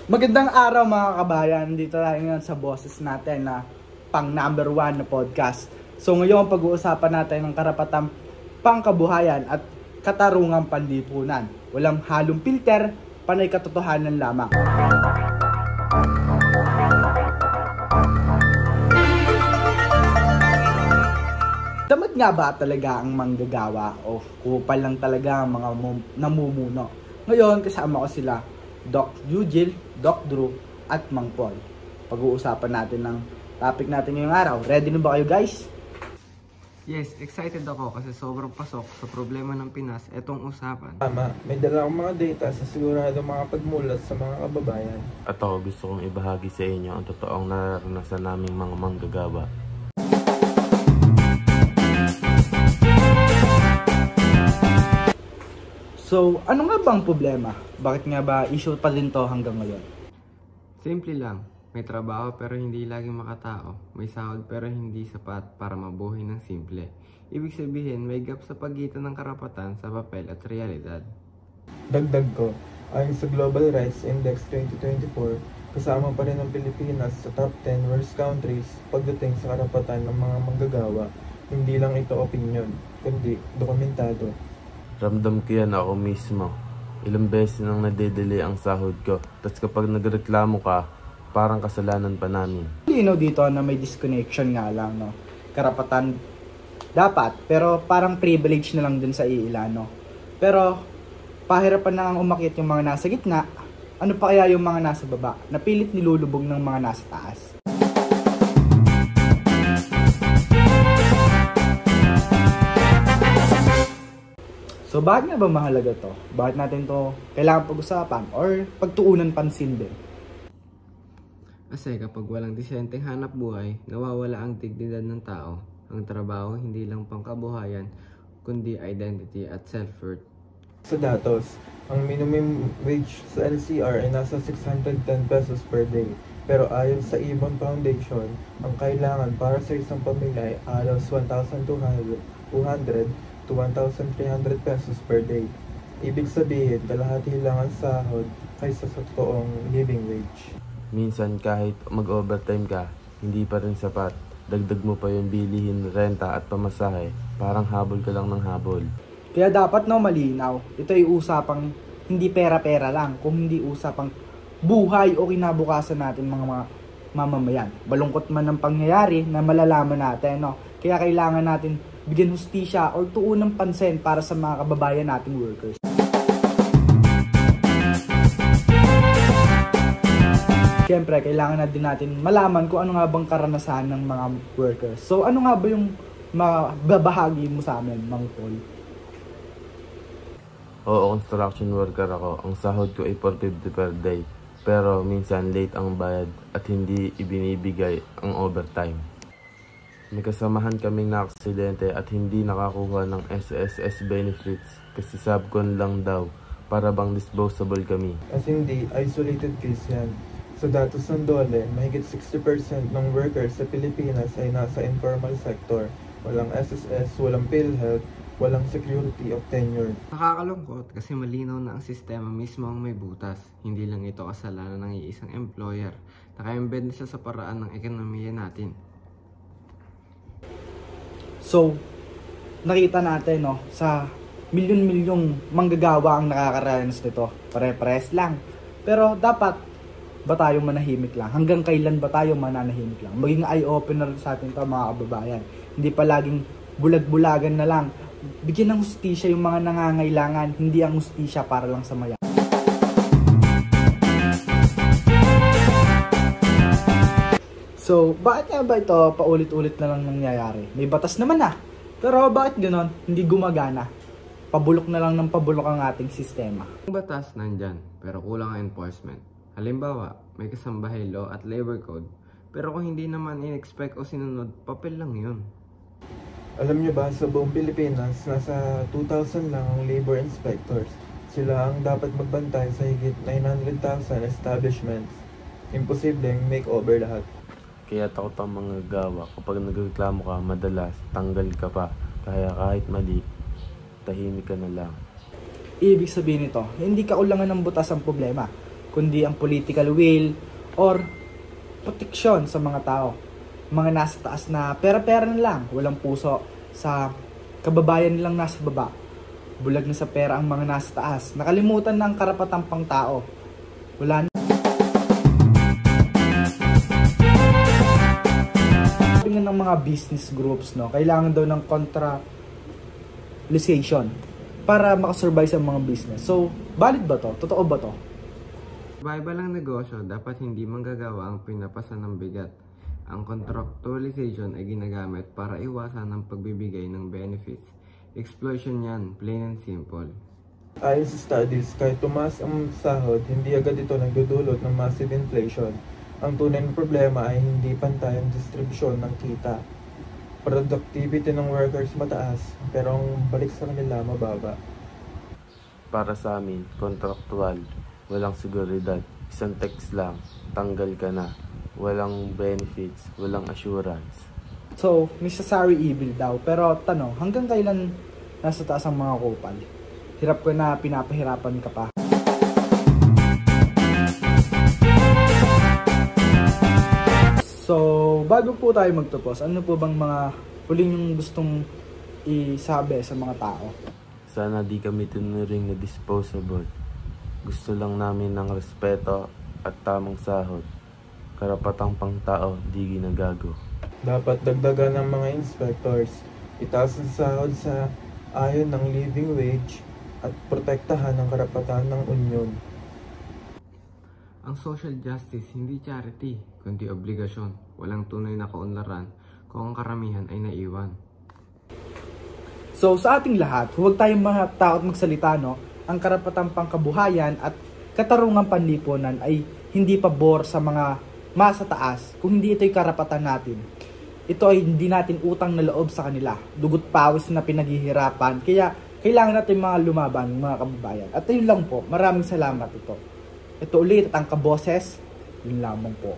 Magandang araw mga kabayan, dito tayo ngayon sa boses natin na pang number 1 na podcast. So ngayon pag-uusapan natin ng karapatang pangkabuhayan at katarungang panlipunan. Walang halong filter, panay katotohanan lamang. Damad nga ba talaga ang manggagawa o kupal lang talaga ang mga namumuno? Ngayon kasama ko sila Doc Eugil, Doc Drew, at Mang Paul. Pag-uusapan natin ng topic natin ngayong araw. Ready na ba kayo guys? Yes, excited ako kasi sobrang pasok sa problema ng Pinas etong usapan. Tama, may dala akong mga data sa sigurado makapagmulat sa mga kababayan. At ako gusto kong ibahagi sa inyo ang totoong nararanasan naming mga manggagawa. So, ano nga bang problema? Bakit nga ba issue pa din to hanggang ngayon? Simple lang, may trabaho pero hindi laging makatao. May sahod pero hindi sapat para mabuhay ng simple. Ibig sabihin, may gap sa pagitan ng karapatan sa papel at realidad. Dagdag ko, ayon sa Global Rights Index 2024, kasama pa rin ang Pilipinas sa top 10 worst countries pagdating sa karapatan ng mga manggagawa. Hindi lang ito opinion, kundi dokumentado. Ramdam ko yan ako mismo. Ilang beses nang nadedele ang sahod ko. Tapos kapag nagreklamo ka, parang kasalanan pa namin. Linaw dito na may disconnection nga lang, no? Karapatan dapat, pero parang privilege na lang din sa iilan, no? Pero pahirapan na ang umakyat yung mga nasa gitna. Ano pa kaya yung mga nasa baba? Napilit nilulubog ng mga nasa taas. So bakit nga ba mahalaga to? Bakit natin to kailangan pag-usapan or pagtuunan pansin din? Kasi kapag walang disenteng hanap buhay, nawawala ang dignidad ng tao. Ang trabaho hindi lang pangkabuhayan, kundi identity at self-worth. Sa datos, ang minimum wage sa NCR ay nasa 610 pesos per day. Pero ayon sa Ibon Foundation, ang kailangan para sa isang pamilya ay halos 1,200 to 1,300 pesos per day. Ibig sabihin, kalahati lang ang sahod kaysa sa totoong living wage. Minsan kahit mag-overtime ka, hindi pa rin sapat. Dagdag mo pa yung bilihin, renta at pamasahe. Parang habol ka lang ng habol. Kaya dapat malinaw, ito ay usapang hindi pera-pera lang, kung hindi usapang buhay o kinabukasan natin mga mamamayan. Balungkot man ang pangyayari na malalaman natin, no? Kaya kailangan natin bigyan hustisya o tuunang pansin para sa mga kababayan nating workers. Siyempre, kailangan na din natin malaman kung ano nga bang karanasan ng mga workers. So, ano nga ba yung mababahagi mo sa amin, Mang Paul? Oo, construction worker ako. Ang sahod ko ay 450 per day. Pero minsan late ang bayad at hindi ibinibigay ang overtime. May kasamahan kaming na-aksidente at hindi nakakuha ng SSS benefits kasi subcon lang daw para bang disposable kami. As hindi, isolated case yan. Sa datos ng DOLE, mahigit 60% ng workers sa Pilipinas ay nasa informal sector. Walang SSS, walang PhilHealth, walang security of tenure. Nakakalungkot kasi malinaw na ang sistema mismo ang may butas. Hindi lang ito kasalanan ng iisang employer. Naka-embed na siya sa paraan ng ekonomiya natin. So, nakita natin, no, sa milyon-milyong manggagawa ang nakakaranas nito. Pare-pares lang. Pero dapat ba tayo manahimik lang? Hanggang kailan ba tayo mananahimik lang? Maging eye-opener sa atin to mga kababayan. Hindi pa laging bulag-bulagan na lang. Bigyan ng hustisya yung mga nangangailangan, hindi ang hustisya para lang sa maya. So, bakit nga ba ito paulit-ulit na lang nangyayari? May batas naman na. Pero bakit ganon? Hindi gumagana. Pabulok na lang ng pabulok ang ating sistema. Ang batas nandyan, pero kulang ang enforcement. Halimbawa, may kasambahay law at labor code, pero kung hindi naman in-expect o sinunod, papel lang yun. Alam nyo ba, sa buong Pilipinas, nasa 2,000 lang ang labor inspectors. Sila ang dapat magbantay sa higit 900,000 establishments. Imposibleng make over lahat. Kaya takot ang mga gawa. Kapag nagreklamo ka, madalas tanggal ka pa. Kaya kahit mali, tahimik ka na lang. Ibig sabihin nito, hindi kaulangan ng butas ang problema, kundi ang political will or proteksyon sa mga tao. Mga nasa taas na pera-pera na lang, walang puso sa kababayan nilang nasa baba. Bulag na sa pera ang mga nasa taas. Nakalimutan na ang karapatang pangtao. Wala na. Tingnan ng mga business groups, no, kailangan daw ng contractualization para makasurvive sa mga business. So, valid ba to? Totoo ba to? Survival ang negosyo, dapat hindi manggagawa ang pinapasa ng bigat. Ang contractualization ay ginagamit para iwasan ang pagbibigay ng benefits. Exploitation yan, plain and simple. Ayon sa studies, kahit tumaas ang sahod, hindi agad ito nagdudulot ng massive inflation. Ang tunay na problema ay hindi pantay ang distribusyon ng kita. Productivity ng workers mataas, pero ang balik sa kanila mababa. Para sa amin, kontraktual, walang seguridad, isang text lang, tanggal ka na, walang benefits, walang assurance. So, necessary evil daw. Pero tanong, hanggang kailan nasa taas ang mga kupal? Hirap ko na pinapahirapan ka pa. So, bago po tayo magtapos, ano po bang mga huling yung gustong isabi sa mga tao? Sana di kami tinuring na disposable. Gusto lang namin ng respeto at tamang sahod. Karapatang pangtao, di ginagago. Dapat dagdagan ng mga inspectors, itaas ang sahod sa ayon ng living wage at protektahan ang karapatan ng unyon. Ang social justice hindi charity, kundi obligasyon. Walang tunay na kaunlaran kung ang karamihan ay naiwan. So, sa ating lahat, huwag tayong matakot magsalita, no? Ang karapatang pangkabuhayan at katarungang panlipunan ay hindi pabor sa mga masa taas kung hindi ito'y karapatan natin. Ito ay hindi natin utang na loob sa kanila. Dugot pawis na pinaghihirapan. Kaya kailangan natin mga lumaban, mga kababayan. At yun lang po. Maraming salamat ito. Ito ulit at ang kaboses, yun lamang po.